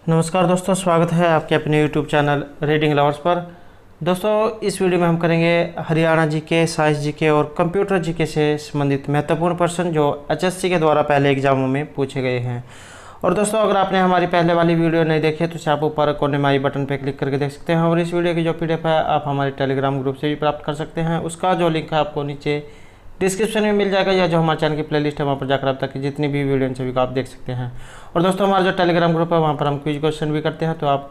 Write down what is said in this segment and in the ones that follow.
नमस्कार दोस्तों, स्वागत है आपके अपने यूट्यूब चैनल रीडिंग लवर्स पर। दोस्तों, इस वीडियो में हम करेंगे हरियाणा जीके, साइंस जीके और कंप्यूटर जीके से संबंधित महत्वपूर्ण प्रश्न जो एचएससी के द्वारा पहले एग्जामों में पूछे गए हैं। और दोस्तों, अगर आपने हमारी पहले वाली वीडियो नहीं देखी है तो इसे आप ऊपर कोने में आई बटन पर क्लिक करके देख सकते हैं। और इस वीडियो की जो PDF है आप हमारे टेलीग्राम ग्रुप से भी प्राप्त कर सकते हैं। उसका जो लिंक है आपको नीचे डिस्क्रिप्शन में मिल जाएगा, या जो हमारे चैनल की प्लेलिस्ट है वहाँ पर जाकर अब तक की जितनी भी वीडियो सभी को आप देख सकते हैं। और दोस्तों, हमारा जो टेलीग्राम ग्रुप है वहाँ पर हम क्विज क्वेश्चन भी करते हैं, तो आप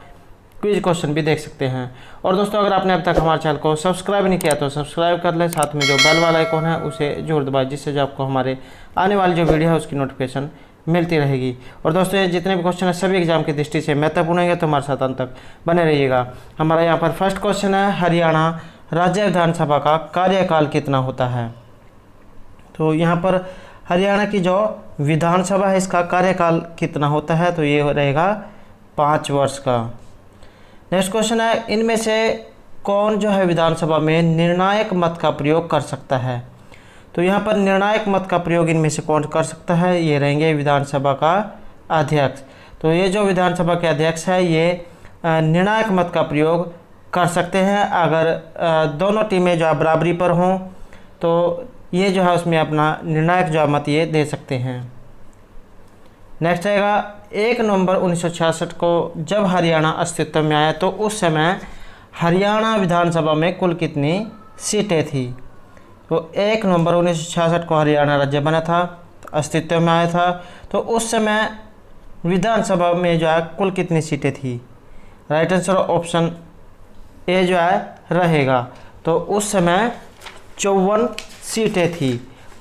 क्विज क्वेश्चन भी देख सकते हैं। और दोस्तों, अगर आपने अब तक हमारे चैनल को सब्सक्राइब नहीं किया तो सब्सक्राइब कर लें, साथ में जो बेल वाला आइकॉन है उसे जरूर दबाएं, जिससे जो आपको हमारे आने वाली जो वीडियो है उसकी नोटिफिकेशन मिलती रहेगी। और दोस्तों, ये जितने भी क्वेश्चन है सभी एग्जाम की दृष्टि से महत्वपूर्ण है, तो हमारे साथ अंत तक बने रहिएगा। हमारा यहाँ पर फर्स्ट क्वेश्चन है, हरियाणा राज्य विधानसभा का कार्यकाल कितना होता है? तो यहाँ पर हरियाणा की जो विधानसभा है इसका कार्यकाल कितना होता है? तो ये रहेगा 5 वर्ष का। नेक्स्ट क्वेश्चन है, इनमें से कौन जो है विधानसभा में निर्णायक मत का प्रयोग कर सकता है? तो यहाँ पर निर्णायक मत का प्रयोग इनमें से कौन कर सकता है? ये रहेंगे विधानसभा का अध्यक्ष। तो ये जो विधानसभा के अध्यक्ष है ये निर्णायक मत का प्रयोग कर सकते हैं। अगर दोनों टीमें जो है बराबरी पर हों तो ये जो है उसमें अपना निर्णायक जो मत ये दे सकते हैं। नेक्स्ट आएगा, 1 नवंबर 1966 को जब हरियाणा अस्तित्व में आया तो उस समय हरियाणा विधानसभा में कुल कितनी सीटें थी? तो 1 नवंबर 1966 को हरियाणा राज्य बना था, अस्तित्व में आया था, तो उस समय विधानसभा में जो है कुल कितनी सीटें थी? राइट आंसर ऑप्शन ए जो है रहेगा। तो उस समय 54 सीटें थी।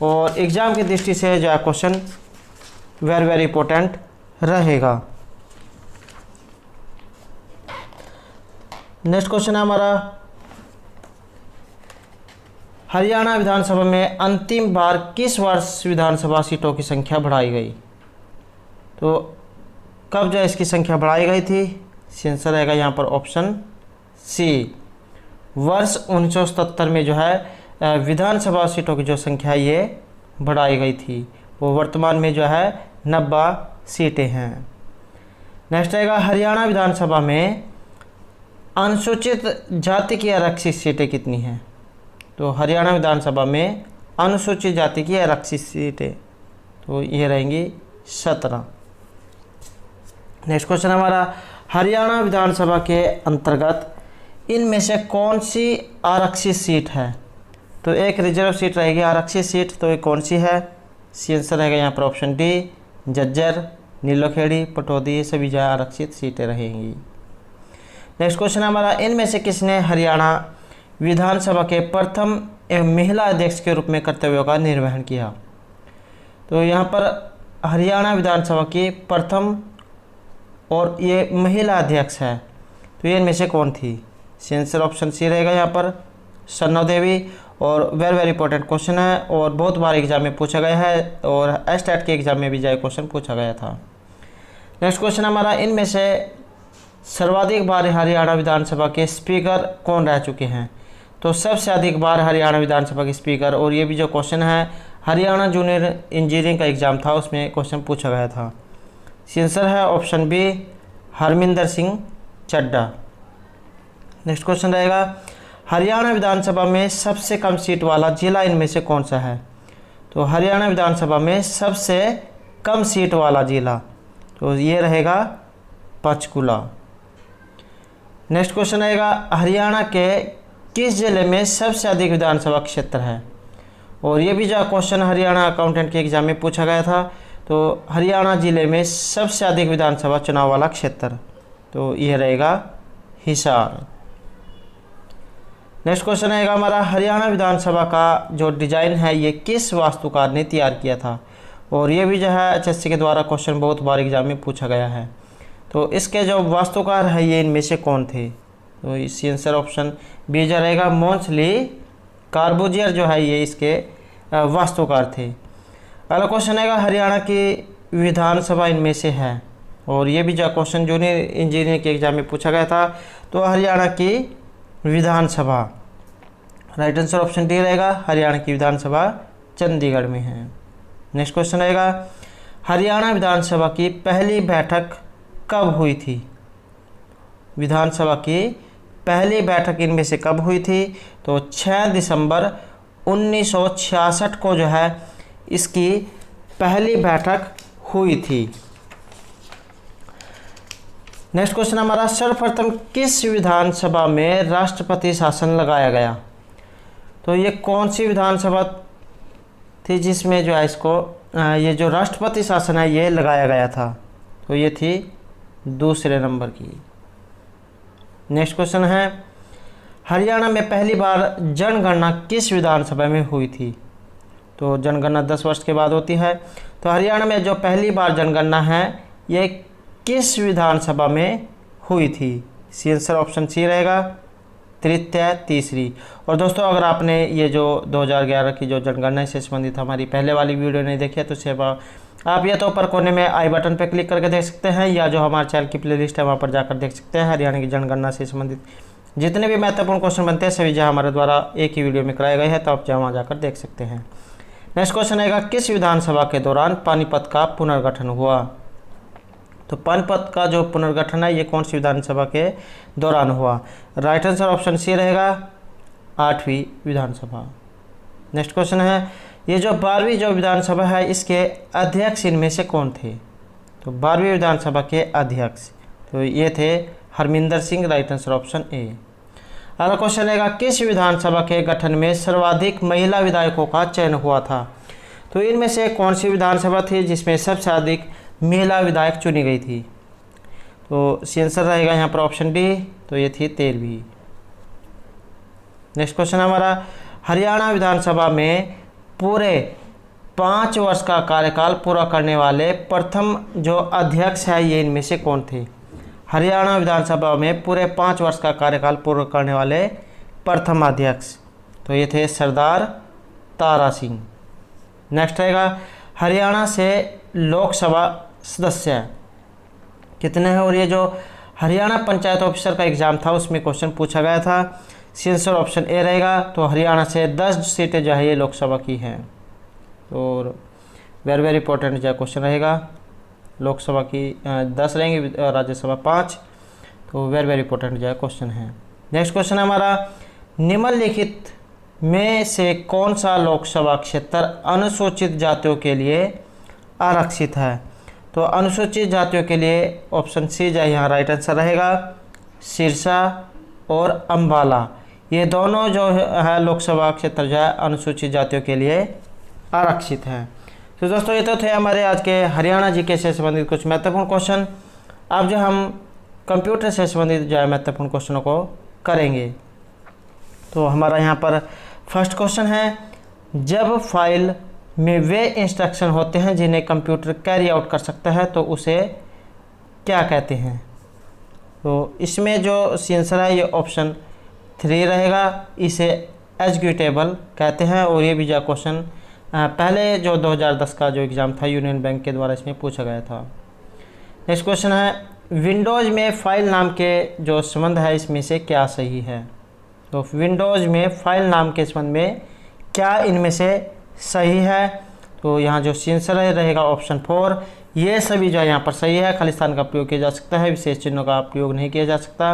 और एग्ज़ाम की दृष्टि से जो है क्वेश्चन वेरी इंपॉर्टेंट रहेगा। नेक्स्ट क्वेश्चन है हमारा, हरियाणा विधानसभा में अंतिम बार किस वर्ष विधानसभा सीटों की संख्या बढ़ाई गई? तो कब जो है इसकी संख्या बढ़ाई गई थी? आंसर रहेगा यहाँ पर ऑप्शन सी, वर्ष 1977 में जो है विधानसभा सीटों की जो संख्या ये बढ़ाई गई थी। वो वर्तमान में जो है 90 सीटें हैं। नेक्स्ट आएगा, हरियाणा विधानसभा में अनुसूचित जाति की आरक्षित सीटें कितनी हैं? तो हरियाणा विधानसभा में अनुसूचित जाति की आरक्षित सीटें तो ये रहेंगी 17। नेक्स्ट क्वेश्चन हमारा, हरियाणा विधानसभा के अंतर्गत इनमें से कौन सी आरक्षित सीट है? तो एक रिजर्व सीट रहेगी आरक्षित सीट, तो ये कौन सी है? आंसर रहेगा यहाँ पर ऑप्शन डी, झज्जर, नीलोखेड़ी, पटौदी, ये सभी जो आरक्षित सीटें रहेंगी। नेक्स्ट क्वेश्चन हमारा, इनमें से किसने हरियाणा विधानसभा के प्रथम महिला अध्यक्ष के रूप में कर्तव्यों का निर्वहन किया? तो यहाँ पर हरियाणा विधानसभा की प्रथम और ये महिला अध्यक्ष है, तो ये इनमें से कौन थी? आंसर ऑप्शन सी रहेगा यहाँ पर सन्नो देवी। और वेरी इंपॉर्टेंट क्वेश्चन है और बहुत बार एग्जाम में पूछा गया है, और एस्टेट के एग्जाम में भी जो क्वेश्चन पूछा गया था। नेक्स्ट क्वेश्चन हमारा, इनमें से सर्वाधिक बार हरियाणा विधानसभा के स्पीकर कौन रह चुके हैं? तो सबसे अधिक बार हरियाणा विधानसभा के स्पीकर, और ये भी जो क्वेश्चन है हरियाणा जूनियर इंजीनियरिंग का एग्जाम था उसमें क्वेश्चन पूछा गया था। आंसर है option B, Harminder Singh Chadha. Next question रहेगा, हरियाणा विधानसभा में सबसे कम सीट वाला जिला इनमें से कौन सा है? तो हरियाणा विधानसभा में सबसे कम सीट वाला जिला तो ये रहेगा पंचकुला। नेक्स्ट क्वेश्चन रहेगा, हरियाणा के किस जिले में सबसे अधिक विधानसभा क्षेत्र है? और ये भी जो क्वेश्चन हरियाणा अकाउंटेंट के एग्जाम में पूछा गया था। तो हरियाणा जिले में सबसे अधिक विधानसभा चुनाव वाला क्षेत्र तो ये रहेगा हिसार। नेक्स्ट क्वेश्चन रहेगा हमारा, हरियाणा विधानसभा का जो डिज़ाइन है ये किस वास्तुकार ने तैयार किया था? और ये भी जो है एचएससी के द्वारा क्वेश्चन बहुत बार एग्जाम में पूछा गया है। तो इसके जो वास्तुकार है ये इनमें से कौन थे? तो इसकी आंसर ऑप्शन बी जो रहेगा, मोंसली कार्बूजियर जो है ये इसके वास्तुकार थे। अगला क्वेश्चन रहेगा, हरियाणा की विधानसभा इनमें से है, और ये भी जो क्वेश्चन जूनियर इंजीनियरिंग के एग्जाम में पूछा गया था। तो हरियाणा की विधानसभा राइट आंसर ऑप्शन डी रहेगा, हरियाणा की विधानसभा चंडीगढ़ में है। नेक्स्ट क्वेश्चन रहेगा, हरियाणा विधानसभा की पहली बैठक कब हुई थी? विधानसभा की पहली बैठक इनमें से कब हुई थी? तो 6 दिसंबर 1966 को जो है इसकी पहली बैठक हुई थी। नेक्स्ट क्वेश्चन हमारा, सर्वप्रथम किस विधानसभा में राष्ट्रपति शासन लगाया गया? तो ये कौन सी विधानसभा थी जिसमें जो है इसको ये जो राष्ट्रपति शासन है ये लगाया गया था? तो ये थी दूसरे नंबर की। नेक्स्ट क्वेश्चन है, हरियाणा में पहली बार जनगणना किस विधानसभा में हुई थी? तो जनगणना 10 वर्ष के बाद होती है। तो हरियाणा में जो पहली बार जनगणना है ये किस विधानसभा में हुई थी? सी आंसर ऑप्शन सी रहेगा, तृतीय तीसरी। और दोस्तों अगर आपने ये जो 2011 की जो जनगणना से संबंधित हमारी पहले वाली वीडियो नहीं देखी है तो सेव आप या तो ऊपर कोने में आई बटन पर क्लिक करके देख सकते हैं, या जो हमारे चैनल की प्लेलिस्ट है वहाँ पर जाकर देख सकते हैं। हरियाणा की जनगणना से संबंधित जितने भी महत्वपूर्ण क्वेश्चन बनते हैं सभी जहाँ हमारे द्वारा एक ही वीडियो में कराए गए हैं, तो आप वहाँ जाकर देख सकते हैं। नेक्स्ट क्वेश्चन आएगा, किस विधानसभा के दौरान पानीपत का पुनर्गठन हुआ? तो पानीपत का जो पुनर्गठन है ये कौन सी विधानसभा के दौरान हुआ? राइट आंसर ऑप्शन सी रहेगा, 8वीं विधानसभा। नेक्स्ट क्वेश्चन है, ये जो 12वीं जो विधानसभा है इसके अध्यक्ष इनमें से कौन थे? तो 12वीं विधानसभा के अध्यक्ष तो ये थे Harminder Singh. Right answer option A. अगला क्वेश्चन रहेगा, किस विधानसभा के गठन में सर्वाधिक महिला विधायकों का चयन हुआ था? तो इनमें से कौन सी विधानसभा थी जिसमें सबसे अधिक महिला विधायक चुनी गई थी? तो सी आंसर रहेगा यहाँ पर ऑप्शन डी, तो ये थी 13वीं। नेक्स्ट क्वेश्चन हमारा, हरियाणा विधानसभा में पूरे 5 वर्ष का कार्यकाल पूरा करने वाले प्रथम जो अध्यक्ष है ये इनमें से कौन थे? हरियाणा विधानसभा में पूरे 5 वर्ष का कार्यकाल पूरा करने वाले प्रथम अध्यक्ष तो ये थे सरदार तारा सिंह। नेक्स्ट रहेगा, हरियाणा से लोकसभा सदस्य कितने हैं? और ये जो हरियाणा पंचायत ऑफिसर का एग्जाम था उसमें क्वेश्चन पूछा गया था। सी आंसर ऑप्शन ए रहेगा। तो हरियाणा से 10 सीटें जो है ये लोकसभा की हैं। और वेरी इंपॉर्टेंट जो क्वेश्चन रहेगा, लोकसभा की 10 रहेंगी, राज्यसभा 5। तो वेरी इंपॉर्टेंट जो क्वेश्चन है। नेक्स्ट क्वेश्चन हमारा, निम्नलिखित में से कौन सा लोकसभा क्षेत्र अनुसूचित जातियों के लिए आरक्षित है? तो अनुसूचित जातियों के लिए ऑप्शन सी जो यहाँ राइट आंसर रहेगा, सिरसा और अम्बाला। ये दोनों जो है लोकसभा क्षेत्र जो है अनुसूचित जातियों के लिए आरक्षित है। तो दोस्तों ये तो थे हमारे आज के हरियाणा जीके से संबंधित कुछ महत्वपूर्ण क्वेश्चन। अब जो हम कंप्यूटर से संबंधित जो है महत्वपूर्ण क्वेश्चनों को करेंगे। तो हमारा यहाँ पर फर्स्ट क्वेश्चन है, जब फाइल में वे इंस्ट्रक्शन होते हैं जिन्हें कंप्यूटर कैरी आउट कर सकता है तो उसे क्या कहते हैं? तो इसमें जो आंसर है ये ऑप्शन 3 रहेगा, इसे एग्जीक्यूटेबल कहते हैं। और ये भी जो क्वेश्चन पहले जो 2010 का जो एग्ज़ाम था यूनियन बैंक के द्वारा इसमें पूछा गया था। नेक्स्ट क्वेश्चन है, विंडोज़ में फाइल नाम के जो संबंध है इसमें से क्या सही है? तो विंडोज़ में फाइल नाम के संबंध में क्या इनमें से सही है? तो यहाँ जो आंसर रहेगा ऑप्शन 4। ये सभी जो है यहाँ पर सही है। खालिस्तान का प्रयोग किया जा सकता है, विशेष चिन्हों का प्रयोग नहीं किया जा सकता।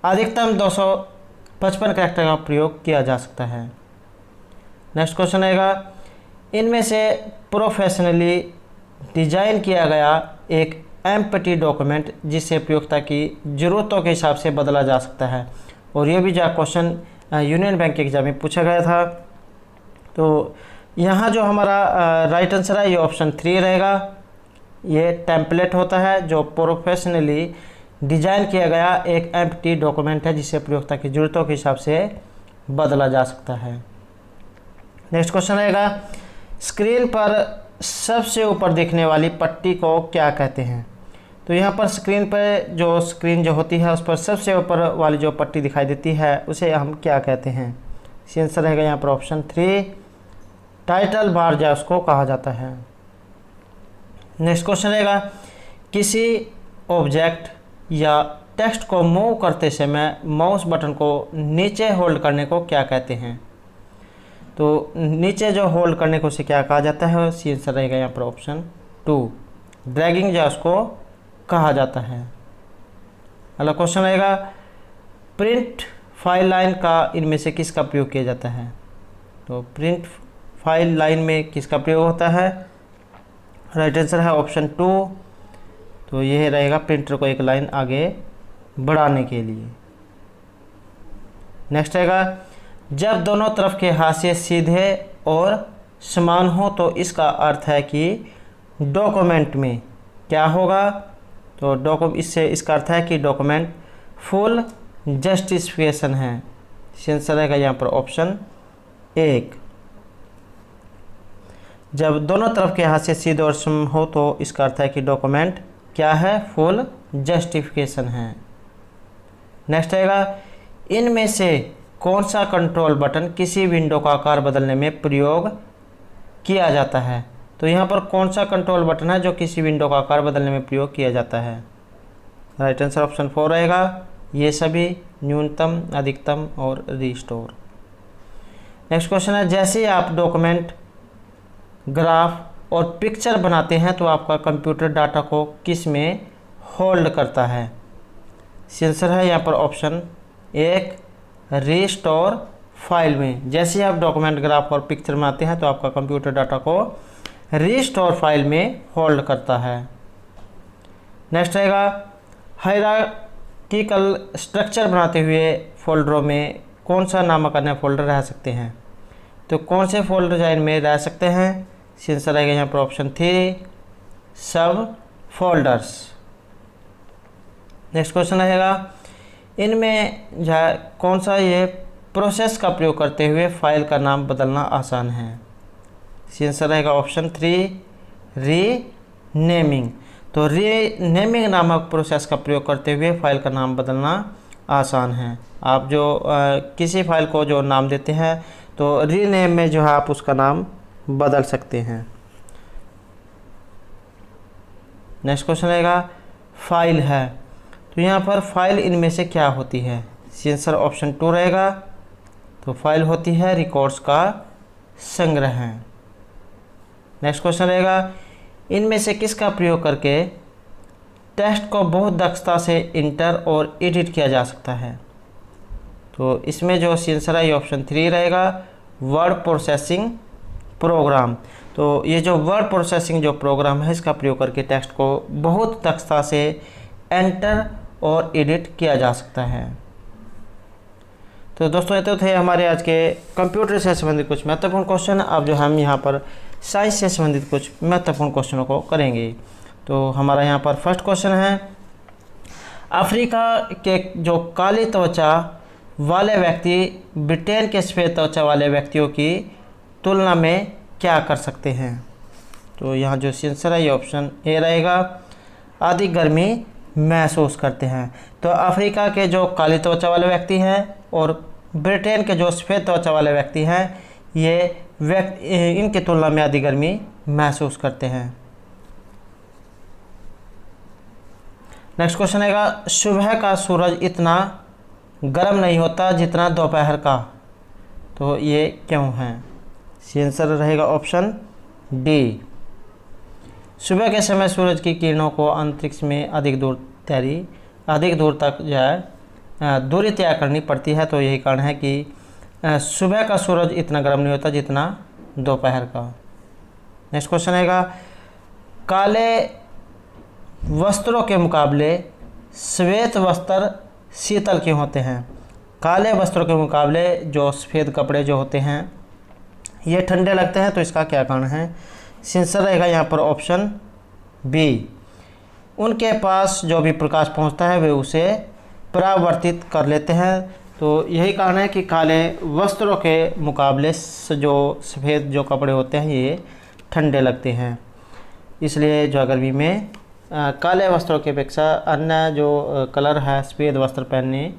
अधिकतम 255 कैरेक्टर का प्रयोग किया जा सकता है। नेक्स्ट क्वेश्चन रहेगा, इनमें से प्रोफेशनली डिजाइन किया गया एक एम्प्टी डॉक्यूमेंट जिसे प्रयोक्ता की ज़रूरतों के हिसाब से बदला जा सकता है। और ये भी जो क्वेश्चन यूनियन बैंक के एग्जाम में पूछा गया था। तो यहाँ जो हमारा राइट आंसर है ये ऑप्शन 3 रहेगा। ये टेम्पलेट होता है जो प्रोफेशनली डिजाइन किया गया एक एम्प्टी डॉक्यूमेंट है जिसे प्रयोक्ता की ज़रूरतों के हिसाब से बदला जा सकता है। नेक्स्ट क्वेश्चन रहेगा, स्क्रीन पर सबसे ऊपर दिखने वाली पट्टी को क्या कहते हैं? तो यहाँ पर स्क्रीन जो होती है उस पर सबसे ऊपर वाली जो पट्टी दिखाई देती है उसे हम क्या कहते हैं? आंसर रहेगा यहाँ पर ऑप्शन 3, टाइटल बार जो उसको कहा जाता है। नेक्स्ट क्वेश्चन रहेगा, किसी ऑब्जेक्ट या टेक्स्ट को मूव करते समय माउस बटन को नीचे होल्ड करने को क्या कहते हैं? तो नीचे जो होल्ड करने को उसे क्या कहा जाता है? आंसर रहेगा यहाँ पर ऑप्शन 2, ड्रैगिंग जो उसको कहा जाता है? अगला क्वेश्चन रहेगा, प्रिंट फाइल लाइन का इनमें से किसका प्रयोग किया जाता है? तो प्रिंट फाइल लाइन में किसका प्रयोग होता है? राइट आंसर है ऑप्शन 2। तो यह रहेगा प्रिंटर को एक लाइन आगे बढ़ाने के लिए। नेक्स्ट रहेगा, जब दोनों तरफ के हाशिए सीधे और समान हो तो इसका अर्थ है कि डॉक्यूमेंट में क्या होगा? तो इसका अर्थ है कि डॉक्यूमेंट फुल जस्टिफिकेशन है। आंसर रहेगा यहाँ पर ऑप्शन 1। जब दोनों तरफ के हाशिए सीधे और सम हो तो इसका अर्थ है कि डॉक्यूमेंट क्या है? फुल जस्टिफिकेशन है। नेक्स्ट रहेगा, इनमें से कौन सा कंट्रोल बटन किसी विंडो का आकार बदलने में प्रयोग किया जाता है? तो यहाँ पर कौन सा कंट्रोल बटन है जो किसी विंडो का आकार बदलने में प्रयोग किया जाता है? राइट आंसर ऑप्शन 4 रहेगा। ये सभी न्यूनतम, अधिकतम और रिस्टोर। नेक्स्ट क्वेश्चन है, जैसे आप डॉक्यूमेंट, ग्राफ और पिक्चर बनाते हैं तो आपका कंप्यूटर डाटा को किस में होल्ड करता है? आंसर है यहाँ पर ऑप्शन 1, रिस्टोर फाइल में। जैसे आप डॉक्यूमेंट, ग्राफ और पिक्चर बनाते हैं तो आपका कंप्यूटर डाटा को रिस्टोर फाइल में होल्ड करता है। नेक्स्ट रहेगा, हायरार्किकल स्ट्रक्चर बनाते हुए फोल्डरों में कौन सा नामक अन्य फोल्डर रह सकते हैं? तो कौन से फोल्डर या इनमें रह सकते हैं? आंसर रहेगा यहाँ पर ऑप्शन 3, सब फोल्डर्स। नेक्स्ट क्वेश्चन रहेगा, इनमें कौन सा ये प्रोसेस का प्रयोग करते हुए फाइल का नाम बदलना आसान है? आंसर रहेगा ऑप्शन 3, रीनेमिंग। तो रीनेमिंग नामक प्रोसेस का प्रयोग करते हुए फाइल का नाम बदलना आसान है। आप जो किसी फाइल को जो नाम देते हैं तो रीनेम में जो है आप उसका नाम बदल सकते हैं। नेक्स्ट क्वेश्चन रहेगा, फाइल है तो यहाँ पर फाइल इनमें से क्या होती है? आंसर ऑप्शन 2 रहेगा। तो फाइल होती है रिकॉर्ड्स का संग्रह। नेक्स्ट क्वेश्चन रहेगा, इनमें से किसका प्रयोग करके टेक्स्ट को बहुत दक्षता से इंटर और एडिट किया जा सकता है? तो इसमें जो आंसर है ये ऑप्शन 3 रहेगा, वर्ड प्रोसेसिंग प्रोग्राम। तो ये जो वर्ड प्रोसेसिंग जो प्रोग्राम है इसका प्रयोग करके टेक्स्ट को बहुत दक्षता से एंटर और एडिट किया जा सकता है। तो दोस्तों ये तो थे हमारे आज के कंप्यूटर से संबंधित कुछ महत्वपूर्ण क्वेश्चन। अब जो हम यहाँ पर साइंस से संबंधित कुछ महत्वपूर्ण क्वेश्चनों को करेंगे। तो हमारा यहाँ पर फर्स्ट क्वेश्चन है, अफ्रीका के जो काली त्वचा वाले व्यक्ति ब्रिटेन के सफ़ेद त्वचा वाले व्यक्तियों की तुलना में क्या कर सकते हैं? तो यहाँ जो आंसर है ये ऑप्शन ए रहेगा, अधिक गर्मी महसूस करते हैं। तो अफ्रीका के जो काली त्वचा वाले व्यक्ति हैं और ब्रिटेन के जो सफ़ेद त्वचा वाले व्यक्ति हैं ये इनकी तुलना में अधिक गर्मी महसूस करते हैं। नेक्स्ट क्वेश्चन आएगा, सुबह का सूरज इतना गर्म नहीं होता जितना दोपहर का, तो ये क्यों है? आंसर रहेगा ऑप्शन डी। सुबह के समय सूरज की किरणों को अंतरिक्ष में अधिक दूर तक जो है दूरी तय करनी पड़ती है। तो यही कारण है कि सुबह का सूरज इतना गर्म नहीं होता जितना दोपहर का। नेक्स्ट क्वेश्चन आएगा, काले वस्त्रों के मुकाबले श्वेत वस्त्र शीतल क्यों होते हैं? काले वस्त्रों के मुकाबले जो सफ़ेद कपड़े जो होते हैं ये ठंडे लगते हैं, तो इसका क्या कारण है? आंसर रहेगा यहाँ पर ऑप्शन बी। उनके पास जो भी प्रकाश पहुँचता है वे उसे परावर्तित कर लेते हैं। तो यही कारण है कि काले वस्त्रों के मुकाबले जो सफ़ेद जो कपड़े होते हैं ये ठंडे लगते हैं, इसलिए जो गर्मी में काले वस्त्रों की अपेक्षा अन्य जो कलर है सफ़ेद वस्त्र पहनने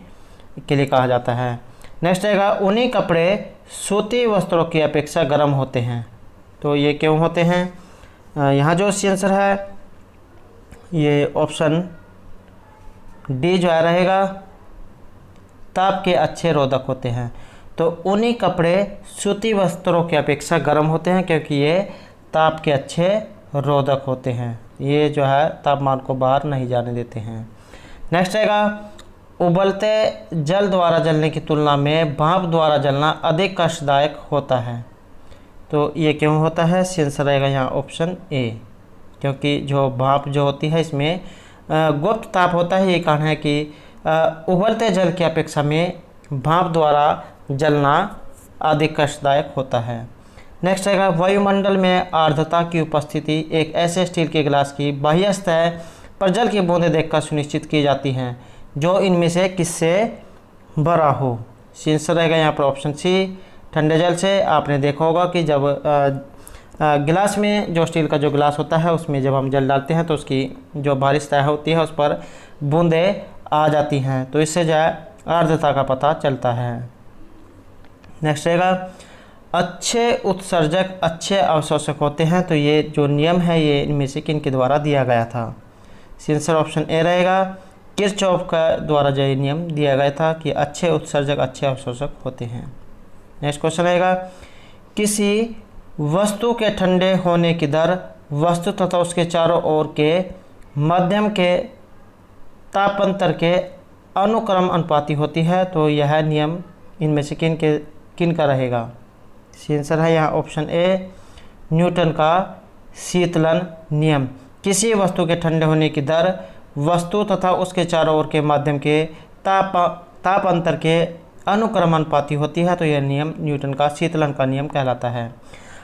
के लिए कहा जाता है। नेक्स्ट आएगा, ऊनी कपड़े सूती वस्त्रों की अपेक्षा गर्म होते हैं, तो ये क्यों होते हैं? यहाँ जो आंसर है ये ऑप्शन डी जो है रहेगा, ताप के अच्छे रोधक होते हैं। तो ऊनी कपड़े सूती वस्त्रों की अपेक्षा गर्म होते हैं क्योंकि ये ताप के अच्छे रोधक होते हैं। ये जो है तापमान को बाहर नहीं जाने देते हैं। नेक्स्ट रहेगा उबलते जल द्वारा जलने की तुलना में भाप द्वारा जलना अधिक कष्टदायक होता है। तो ये क्यों होता है? आंसर रहेगा यहाँ ऑप्शन ए, क्योंकि जो भाप जो होती है इसमें गुप्त ताप होता है। ये कारण है कि उबलते जल की अपेक्षा में भाप द्वारा जलना अधिक कष्टदायक होता है। नेक्स्ट रहेगा वायुमंडल में आर्द्रता की उपस्थिति एक ऐसे स्टील के गिलास की बाह्य सतह पर जल की बूंदें देखकर सुनिश्चित की जाती हैं जो इनमें से किससे भरा हो। आंसर रहेगा यहाँ पर ऑप्शन सी, ठंडे जल से। आपने देखा होगा कि जब गिलास में जो स्टील का जो गिलास होता है उसमें जब हम जल डालते हैं तो उसकी जो बाहरी सतह होती है उस पर बूंदें आ जाती हैं, तो इससे जो है आर्द्रता का पता चलता है। नेक्स्ट रहेगा अच्छे उत्सर्जक अच्छे अवशोषक होते हैं। तो ये जो नियम है ये इनमें से किन के द्वारा दिया गया था? आंसर ऑप्शन ए रहेगा, किरचॉफ का द्वारा जो ये नियम दिया गया था कि अच्छे उत्सर्जक अच्छे अवशोषक होते हैं। नेक्स्ट क्वेश्चन रहेगा किसी वस्तु के ठंडे होने की दर वस्तु तथा उसके चारों ओर के माध्यम के तापांतर के अनुक्रम अनुपाती होती है। तो यह नियम इनमें से किन का रहेगा? आंसर है यहाँ ऑप्शन ए, न्यूटन का शीतलन नियम। किसी वस्तु के ठंडे होने की दर वस्तु तथा उसके चारों ओर के माध्यम के तापांतर के अनुक्रमानुपाती होती है। तो यह नियम न्यूटन का शीतलन का नियम कहलाता है।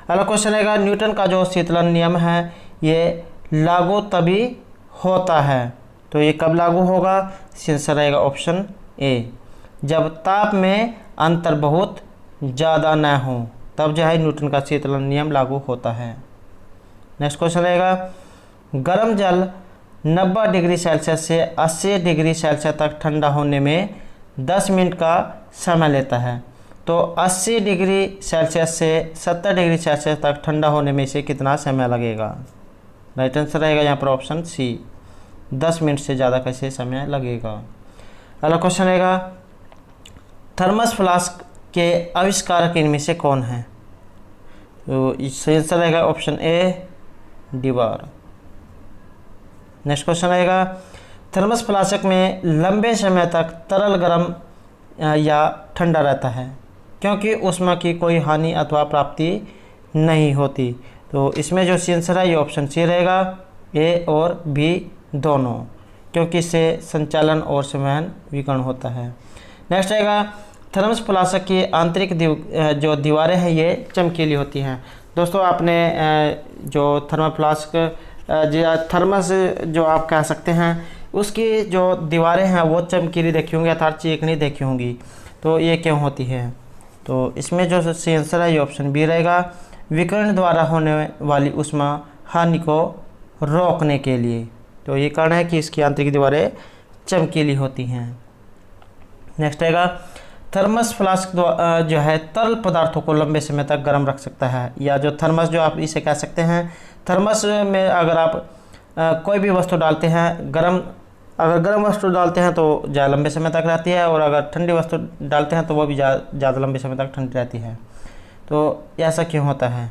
अगला क्वेश्चन रहेगा न्यूटन का जो शीतलन नियम है ये लागू तभी होता है। तो ये कब लागू होगा? आंसर रहेगा ऑप्शन ए, जब ताप में अंतर बहुत ज़्यादा न हो, तब जो है न्यूटन का शीतलन नियम लागू होता है। नेक्स्ट क्वेश्चन रहेगा गर्म जल 90 डिग्री सेल्सियस से 80 डिग्री सेल्सियस तक ठंडा होने में 10 मिनट का समय लेता है। तो 80 डिग्री सेल्सियस से 70 डिग्री सेल्सियस तक ठंडा होने में इसे कितना समय लगेगा? राइट आंसर रहेगा यहाँ पर ऑप्शन सी, 10 मिनट से ज़्यादा कैसे समय लगेगा। अगला क्वेश्चन रहेगा थर्मस फ्लास्क के आविष्कारक इनमें से कौन है? तो इसका आंसर रहेगा option A, debar. Next question रहेगा थर्मस फ्लास्क में लंबे समय तक तरल गर्म या ठंडा रहता है क्योंकि ऊष्मा की कोई हानि अथवा प्राप्ति नहीं होती। तो इसमें जो आंसर है ये ऑप्शन सी रहेगा, ए और बी दोनों, क्योंकि इससे संचालन और संवहन विकर्ण होता है। नेक्स्ट रहेगा थर्मस फ्लास्क की आंतरिक जो दीवारें हैं ये चमकीली होती हैं। दोस्तों आपने जो थर्मस जो आप कह सकते हैं उसकी जो दीवारें हैं वो चमकीली देखी होंगी अर्थात चिकनी देखी होंगी। तो ये क्यों होती है? तो इसमें जो आंसर है ये ऑप्शन बी रहेगा, विकिरण द्वारा होने वाली ऊष्मा हानि को रोकने के लिए। तो ये कारण है कि इसकी आंतरिक दीवारें चमकीली होती हैं। नेक्स्ट रहेगा थर्मस फ्लास्क जो है तरल पदार्थों को लंबे समय तक गर्म रख सकता है, या जो थर्मस जो आप इसे कह सकते हैं, थर्मस में अगर आप कोई भी वस्तु डालते हैं अगर गर्म वस्तु डालते हैं तो ज़्यादा लंबे समय तक रहती है, और अगर ठंडी वस्तु डालते हैं तो वो भी ज़्यादा लंबे समय तक ठंडी रहती है। तो ऐसा क्यों होता है?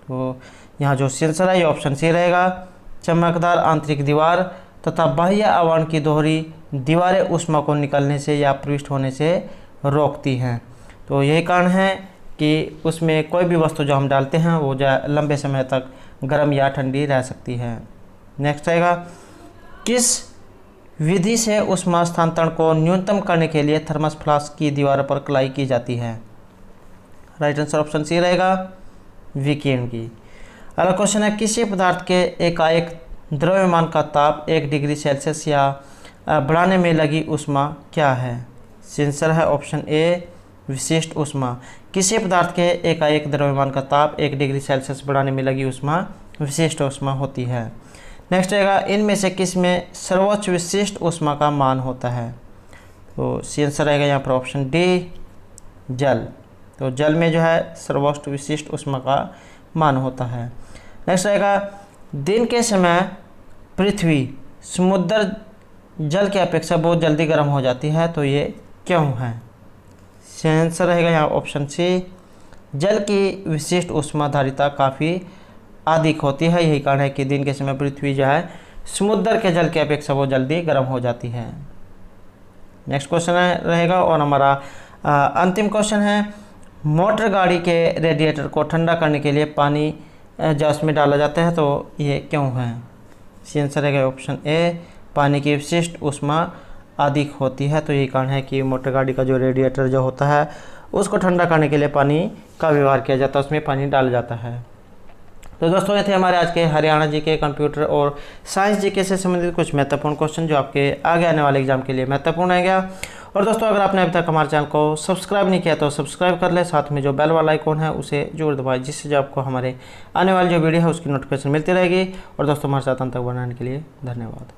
तो यहाँ जो आंसर है ये ऑप्शन सी रहेगा, चमकदार आंतरिक दीवार तथा बाह्य आवरण की दोहरी दीवारें ऊष्मा को निकलने से या प्रविष्ट होने से रोकती हैं। तो यही कारण है कि उसमें कोई भी वस्तु जो हम डालते हैं वो लंबे समय तक गर्म या ठंडी रह सकती है। नेक्स्ट रहेगा किस विधि से ऊष्मा स्थानांतरण को न्यूनतम करने के लिए थर्मस फ्लास्क की दीवारों पर कलाई की जाती है? राइट आंसर ऑप्शन सी रहेगा, विकिरण की। अगला क्वेश्चन है किसी पदार्थ के एकाएक द्रव्यमान का ताप 1 डिग्री सेल्सियस या बढ़ाने में लगी ऊष्मा क्या है? आंसर है ऑप्शन ए, विशिष्ट ऊष्मा। किसी पदार्थ के एकाएक द्रव्यमान का ताप 1 डिग्री सेल्सियस बढ़ाने में लगी ऊष्मा विशिष्ट ऊष्मा होती है। नेक्स्ट रहेगा इनमें से किस में सर्वोच्च विशिष्ट ऊष्मा का मान होता है? तो आंसर रहेगा यहाँ पर ऑप्शन डी, जल। तो जल में जो है सर्वोच्च विशिष्ट ऊष्मा का मान होता है। नेक्स्ट रहेगा दिन के समय पृथ्वी समुद्र जल की अपेक्षा बहुत जल्दी गर्म हो जाती है, तो ये क्यों है? आंसर रहेगा यहाँ ऑप्शन सी, जल की विशिष्ट ऊष्माधारिता काफ़ी अधिक होती है। यही कारण है कि दिन के समय पृथ्वी जो है समुद्र के जल की अपेक्षा वो जल्दी गर्म हो जाती है। नेक्स्ट क्वेश्चन रहेगा और हमारा अंतिम क्वेश्चन है, मोटर गाड़ी के रेडिएटर को ठंडा करने के लिए पानी जो उसमें डाला जाता है तो ये क्यों है? सी आंसर रहेगा ऑप्शन ए, पानी की विशिष्ट ऊष्मा अधिक होती है। तो यही कारण है कि मोटर गाड़ी का जो रेडिएटर जो होता है उसको ठंडा करने के लिए पानी का व्यवहार किया जाता है, उसमें पानी डाला जाता है। तो दोस्तों ये थे हमारे आज के हरियाणा जी के कंप्यूटर और साइंस जी के से संबंधित कुछ महत्वपूर्ण क्वेश्चन जो आपके आगे आने वाले एग्जाम के लिए महत्वपूर्ण है गया। और दोस्तों अगर आपने अभी तक हमारे चैनल को सब्सक्राइब नहीं किया तो सब्सक्राइब कर ले, साथ में जो बेल वाला आइकॉन है उसे जरूर दबाएं, जिससे जो आपको हमारे आने वाली जो वीडियो है उसकी नोटिफिकेशन मिलती रहेगी। और दोस्तों हमारे साथ अंत तक बनाने के लिए धन्यवाद।